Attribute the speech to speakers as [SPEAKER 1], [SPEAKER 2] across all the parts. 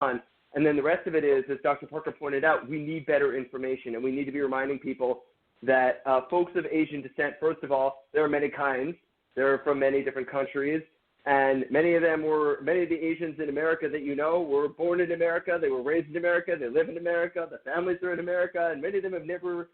[SPEAKER 1] on. And then the rest of it is, as Dr. Parker pointed out, we need better information, and we need to be reminding people that folks of Asian descent, first of all, there are many kinds. They're from many different countries, and many of the Asians in America that you know were born in America, they were raised in America, they live in America, the families are in America, and many of them have never,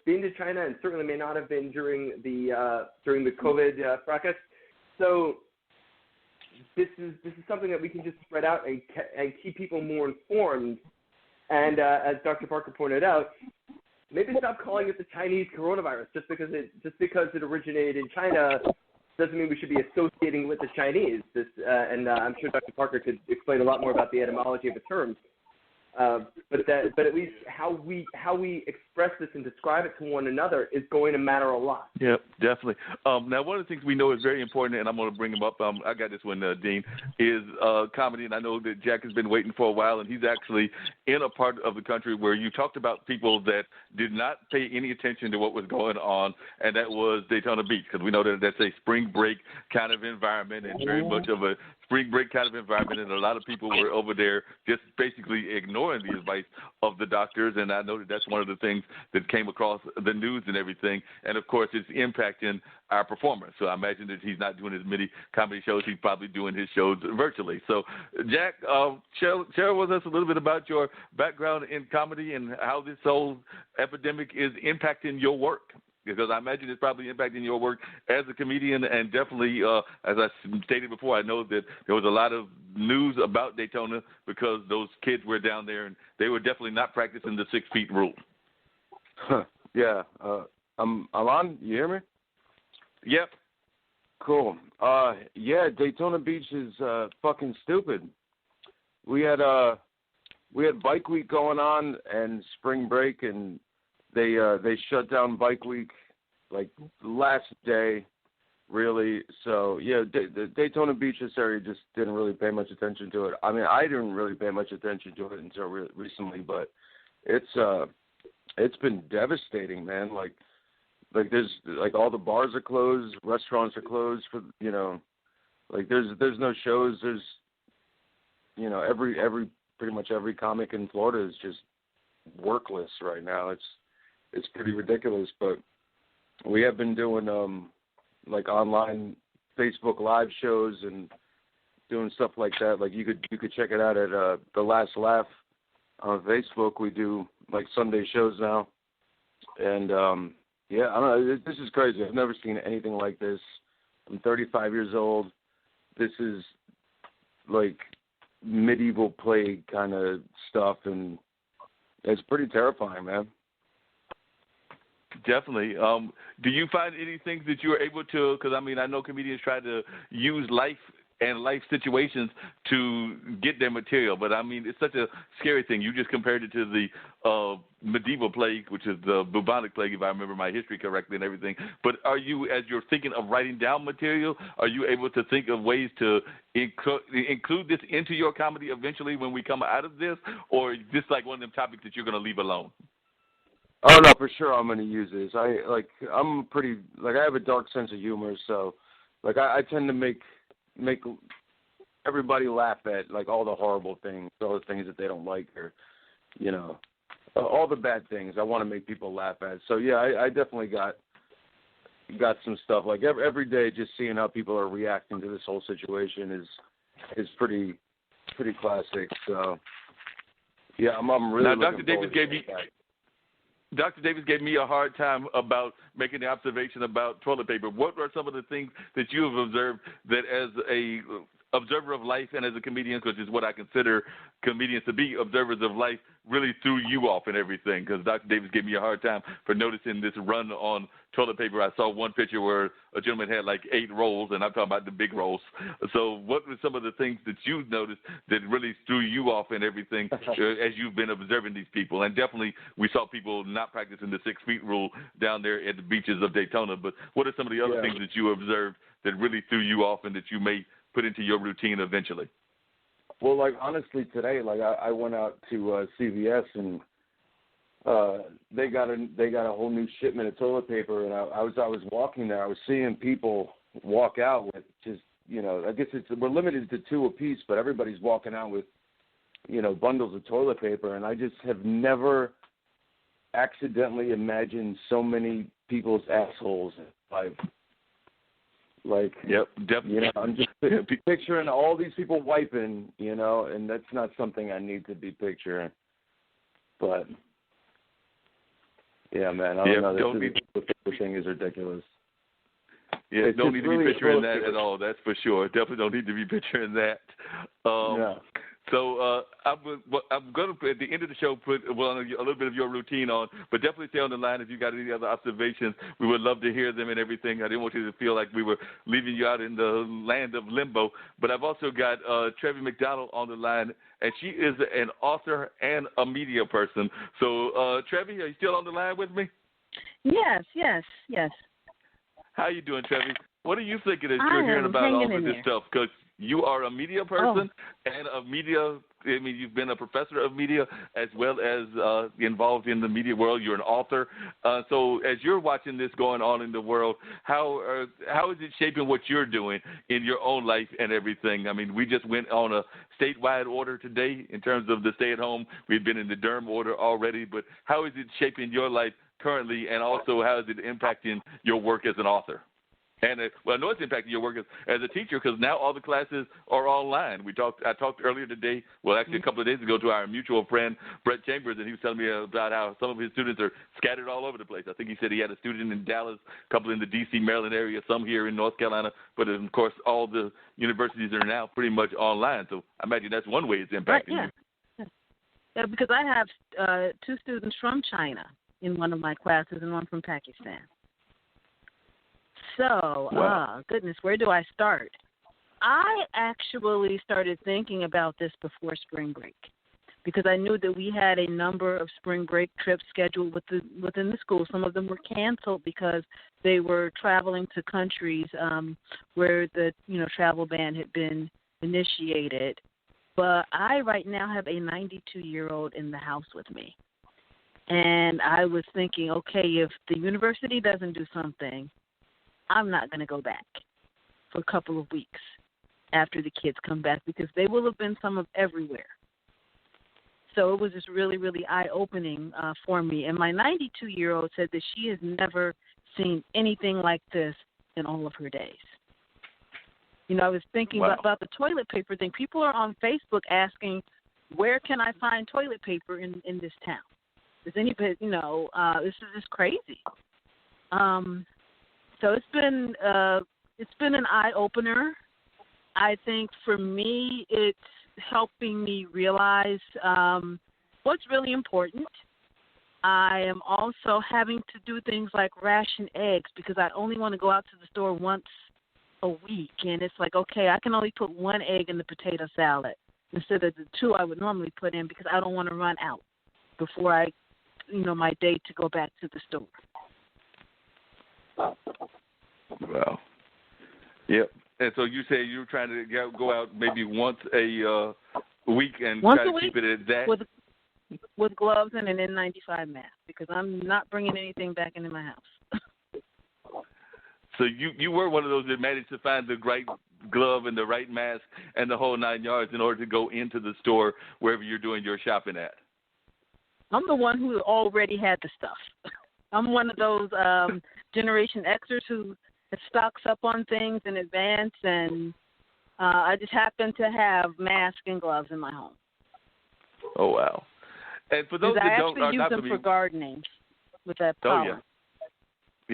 [SPEAKER 1] been to China, and certainly may not have been during the COVID fracas. So this is something that we can just spread out and keep people more informed. And as Dr. Parker pointed out, maybe stop calling it the Chinese coronavirus just because it originated in China doesn't mean we should be associating with the Chinese. And I'm sure Dr. Parker could explain a lot more about the etymology of the term. But at least how we express this and describe it to one another is going to matter a lot.
[SPEAKER 2] Yeah, definitely. Now, one of the things we know is very important, and I'm going to bring him up. I got this one, Dean, is comedy. And I know that Jack has been waiting for a while, and he's actually in a part of the country where you talked about people that did not pay any attention to what was going on, and that was Daytona Beach, because we know that that's a spring break kind of environment and very much of a spring break kind of environment, and a lot of people were over there just basically ignoring the advice of the doctors, and I know that that's one of the things that came across the news and everything, and of course it's impacting our performers. So I imagine that he's not doing as many comedy shows, he's probably doing his shows virtually. So Jack, share with us a little bit about your background in comedy and how this whole epidemic is impacting your work. Because I imagine it's probably impacting your work as a comedian, and definitely, as I stated before, I know that there was a lot of news about Daytona because those kids were down there, and they were definitely not practicing the 6 feet rule.
[SPEAKER 3] Yeah. I'm on. You hear me?
[SPEAKER 2] Yep.
[SPEAKER 3] Cool. Yeah, Daytona Beach is fucking stupid. We had Bike Week going on and spring break, and they shut down Bike Week like last day, really. So yeah, the Daytona Beach, this area, just didn't really pay much attention to it. I mean, I didn't really pay much attention to it until recently, but it's been devastating, man. Like there's like all the bars are closed, restaurants are closed for like there's no shows. There's pretty much every comic in Florida is just workless right now. It's pretty ridiculous, but we have been doing like online Facebook Live shows and doing stuff like that. Like you could check it out at The Last Laugh on Facebook. We do like Sunday shows now, and yeah, I don't know. This is crazy. I've never seen anything like this. I'm 35 years old. This is like medieval plague kind of stuff, and it's pretty terrifying, man.
[SPEAKER 2] Definitely. Do you find anything that you are able to, because I mean, I know comedians try to use life and life situations to get their material, but I mean, it's such a scary thing. You just compared it to the medieval plague, which is the bubonic plague, if I remember my history correctly and everything. But are you, as you're thinking of writing down material, are you able to think of ways to include this into your comedy eventually when we come out of this, or just like one of them topics that you're going to leave alone?
[SPEAKER 3] Oh no, for sure I'm gonna use this. I'm pretty I have a dark sense of humor, so like I tend to make everybody laugh at like all the horrible things, all the things that they don't like, or all the bad things. I want to make people laugh at. So yeah, I definitely got some stuff like every day. Just seeing how people are reacting to this whole situation is pretty classic. So yeah, I'm really.
[SPEAKER 2] Now, Dr. Davis gave me a hard time about making the observation about toilet paper. What are some of the things that you have observed that as a observer of life and as a comedian, which is what I consider comedians to be, observers of life, really threw you off and everything? Because Dr. Davis gave me a hard time for noticing this run on toilet paper. I saw one picture where a gentleman had like 8 rolls, and I'm talking about the big rolls. So what were some of the things that you noticed that really threw you off and everything as you've been observing these people? And definitely we saw people not practicing the 6 feet rule down there at the beaches of Daytona. But what are some of the other things that you observed that really threw you off and that you may put into your routine eventually?
[SPEAKER 3] Well, like honestly, today, like I went out to CVS and they got a whole new shipment of toilet paper, and I was walking there. I was seeing people walk out with just I guess we're limited to 2 apiece, but everybody's walking out with bundles of toilet paper, and I just have never accidentally imagined so many people's assholes in life. Like,
[SPEAKER 2] yep, definitely.
[SPEAKER 3] I'm just picturing all these people wiping, and that's not something I need to be picturing. But yeah, man, I don't know. This thing is ridiculous.
[SPEAKER 2] Yeah,
[SPEAKER 3] it's
[SPEAKER 2] don't need to
[SPEAKER 3] really
[SPEAKER 2] be picturing that at all. That's for sure. Definitely don't need to be picturing that.
[SPEAKER 3] Yeah.
[SPEAKER 2] So I'm going to, at the end of the show, put a little bit of your routine on, but definitely stay on the line if you got any other observations. We would love to hear them and everything. I didn't want you to feel like we were leaving you out in the land of limbo. But I've also got Trevi McDonald on the line, and she is an author and a media person. So, Trevi, are you still on the line with me?
[SPEAKER 4] Yes.
[SPEAKER 2] How you doing, Trevi? What are you thinking as you're hearing about all of this stuff? Because you are a media person and you've been a professor of media as well as involved in the media world. You're an author. So as you're watching this going on in the world, how is it shaping what you're doing in your own life and everything? I mean, we just went on a statewide order today in terms of the stay-at-home. We've been in the Durham order already, but how is it shaping your life currently, and also how is it impacting your work as an author? And I know it's impacting your work as a teacher because now all the classes are online. I talked earlier today, actually a couple of days ago, to our mutual friend Brett Chambers, and he was telling me about how some of his students are scattered all over the place. I think he said he had a student in Dallas, a couple in the D.C., Maryland area, some here in North Carolina, but of course all the universities are now pretty much online. So I imagine that's one way it's impacting you.
[SPEAKER 4] Yeah, because I have two students from China in one of my classes and one from Pakistan. So, goodness, where do I start? I actually started thinking about this before spring break because I knew that we had a number of spring break trips scheduled within the school. Some of them were canceled because they were traveling to countries where the travel ban had been initiated. But I right now have a 92-year-old in the house with me. And I was thinking, okay, if the university doesn't do something, I'm not going to go back for a couple of weeks after the kids come back because they will have been some of everywhere. So it was just really, really eye-opening for me. And my 92-year-old said that she has never seen anything like this in all of her days. I was thinking about the toilet paper thing. People are on Facebook asking, where can I find toilet paper in this town? Does anybody, this is just crazy. So it's been an eye opener. I think for me, it's helping me realize what's really important. I am also having to do things like ration eggs because I only want to go out to the store once a week, and it's like, okay, I can only put one egg in the potato salad instead of the two I would normally put in because I don't want to run out before I, my day to go back to the store.
[SPEAKER 2] Wow. Yep. And so you say you're trying to go out maybe once a week and try to keep it at that?
[SPEAKER 4] With gloves and an N95 mask because I'm not bringing anything back into my house.
[SPEAKER 2] So you were one of those that managed to find the right glove and the right mask and the whole 9 yards in order to go into the store wherever you're doing your shopping at.
[SPEAKER 4] I'm the one who already had the stuff. I'm one of those Generation Xers who stocks up on things in advance, and I just happen to have masks and gloves in my home.
[SPEAKER 2] Oh, wow. And for those that don't,
[SPEAKER 4] I actually use them for gardening with that pollen.
[SPEAKER 2] Oh, yeah.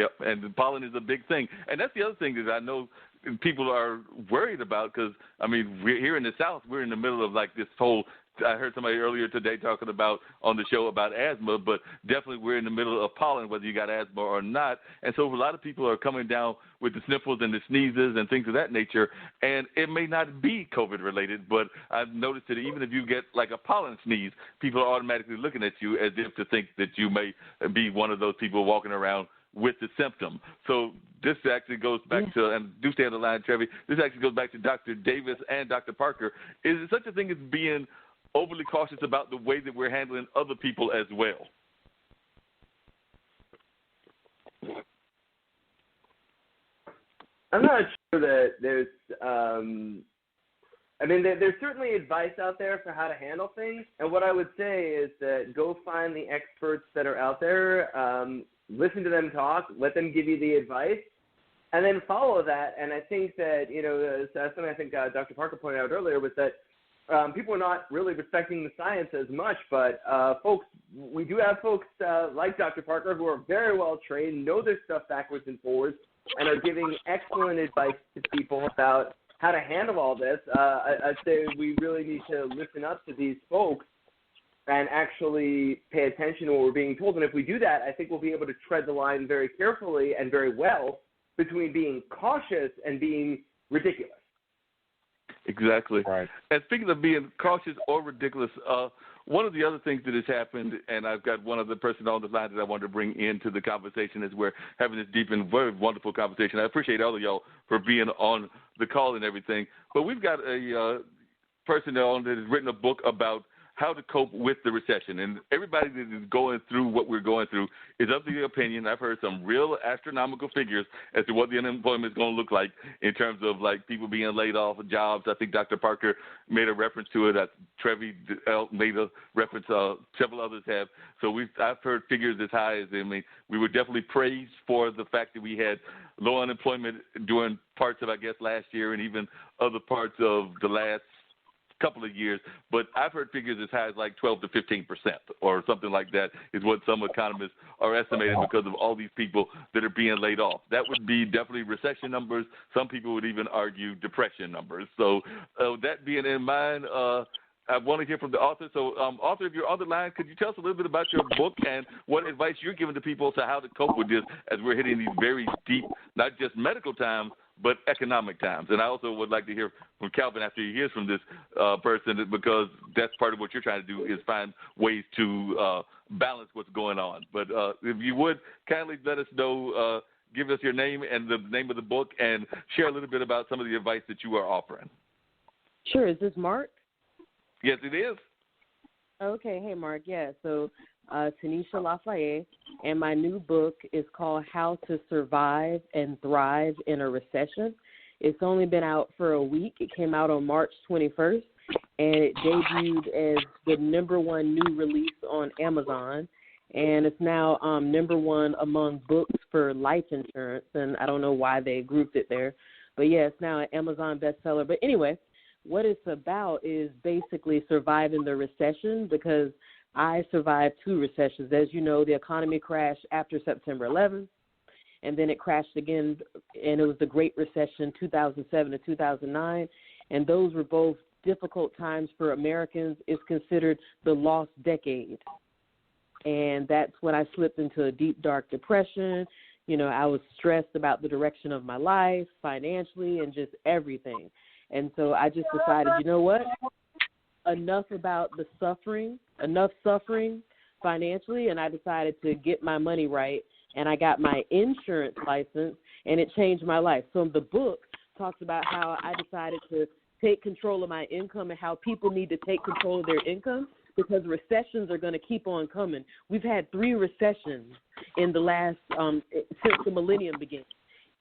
[SPEAKER 2] Yep, and the pollen is a big thing. And that's the other thing that I know people are worried about because, we're here in the South, we're in the middle of like this whole I heard somebody earlier today talking about on the show about asthma, but definitely we're in the middle of pollen, whether you got asthma or not. And so a lot of people are coming down with the sniffles and the sneezes and things of that nature. And it may not be COVID related, but I've noticed that even if you get like a pollen sneeze, people are automatically looking at you as if to think that you may be one of those people walking around with the symptom. So this actually goes back to, and do stay on the line, Trevi, this actually goes back to Dr. Davis and Dr. Parker. Is it such a thing as being overly cautious about the way that we're handling other people as well?
[SPEAKER 1] I'm not sure that there's I mean, there's certainly advice out there for how to handle things. And what I would say is that go find the experts that are out there, listen to them talk, let them give you the advice, and then follow that. And I think that, something I think Dr. Parker pointed out earlier was that people are not really respecting the science as much, but we do have folks like Dr. Parker who are very well trained, know their stuff backwards and forwards, and are giving excellent advice to people about how to handle all this. I'd say we really need to listen up to these folks and actually pay attention to what we're being told. And if we do that, I think we'll be able to tread the line very carefully and very well between being cautious and being ridiculous.
[SPEAKER 2] Exactly.
[SPEAKER 3] Right.
[SPEAKER 2] And speaking of being cautious or ridiculous, one of the other things that has happened, and I've got one other person on the line that I wanted to bring into the conversation as we're having this deep and very wonderful conversation. I appreciate all of y'all for being on the call and everything. But we've got a person on that has written a book about how to cope with the recession. And everybody that is going through what we're going through is of the opinion. I've heard some real astronomical figures as to what the unemployment is going to look like in terms of, like, people being laid off of jobs. I think Dr. Parker made a reference to it. Trevi made a reference. Several others have. So I've heard figures as high as, we were definitely praised for the fact that we had low unemployment during parts of, I guess, last year and even other parts of the last couple of years, but I've heard figures as high as like 12 to 15% or something like that is what some economists are estimating because of all these people that are being laid off. That would be definitely recession numbers. Some people would even argue depression numbers. So that being in mind, I want to hear from the author. So, author, if you're on the line, could you tell us a little bit about your book and what advice you're giving to people to how to cope with this as we're hitting these very deep, not just medical times, but economic times? And I also would like to hear from Calvin after he hears from this person, because that's part of what you're trying to do is find ways to balance what's going on. But if you would kindly let us know, give us your name and the name of the book, and share a little bit about some of the advice that you are offering.
[SPEAKER 5] Sure. Is this Mark?
[SPEAKER 2] Yes, it is.
[SPEAKER 5] Okay. Hey, Mark. Yeah. So Tanisha Lafayette, and my new book is called How to Survive and Thrive in a Recession. It's only been out for a week. It came out on March 21st, and it debuted as the #1 new release on Amazon, and it's now #1 among books for life insurance, and I don't know why they grouped it there, but yeah, it's now an Amazon bestseller. But anyway, what it's about is basically surviving the recession, because I survived 2 recessions. As you know, the economy crashed after September 11th, and then it crashed again, and it was the Great Recession, 2007 to 2009, and those were both difficult times for Americans. It's considered the lost decade, and that's when I slipped into a deep, dark depression. I was stressed about the direction of my life, financially, and just everything. And so I just decided, you know what, enough about the suffering, enough suffering financially, and I decided to get my money right, and I got my insurance license, and it changed my life. So the book talks about how I decided to take control of my income and how people need to take control of their income, because recessions are going to keep on coming. We've had 3 recessions in the last, since the millennium began.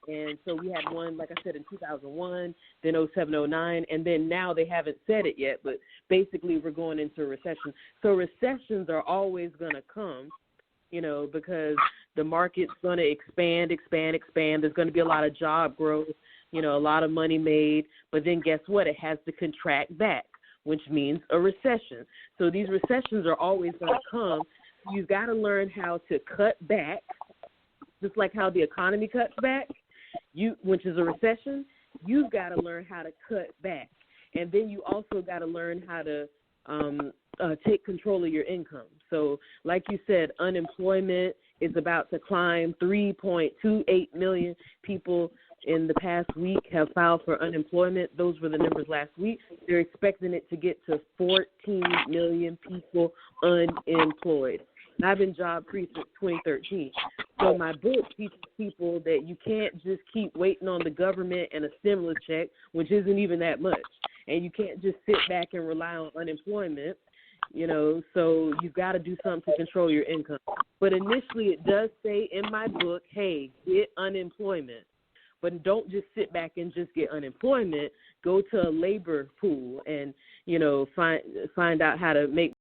[SPEAKER 5] And so we had one, like I said, in 2001, then 07, 09, and then now they haven't said it yet, but basically we're going into a recession. So recessions are always going to come, because the market's going to expand. There's going to be a lot of job growth, a lot of money made, but then guess what? It has to contract back, which means a recession. So these recessions are always going to come. You've got to learn how to cut back, just like how the economy cuts back. Which is a recession, you've got to learn how to cut back. And then you also got to learn how to take control of your income. So like you said, unemployment is about to climb. 3.28 million people in the past week have filed for unemployment. Those were the numbers last week. They're expecting it to get to 14 million people unemployed. And I've been job-free since 2013. So my book teaches people that you can't just keep waiting on the government and a stimulus check, which isn't even that much. And you can't just sit back and rely on unemployment, so you've got to do something to control your income. But initially it does say in my book, hey, get unemployment. But don't just sit back and just get unemployment. go to a labor pool and, find out how to make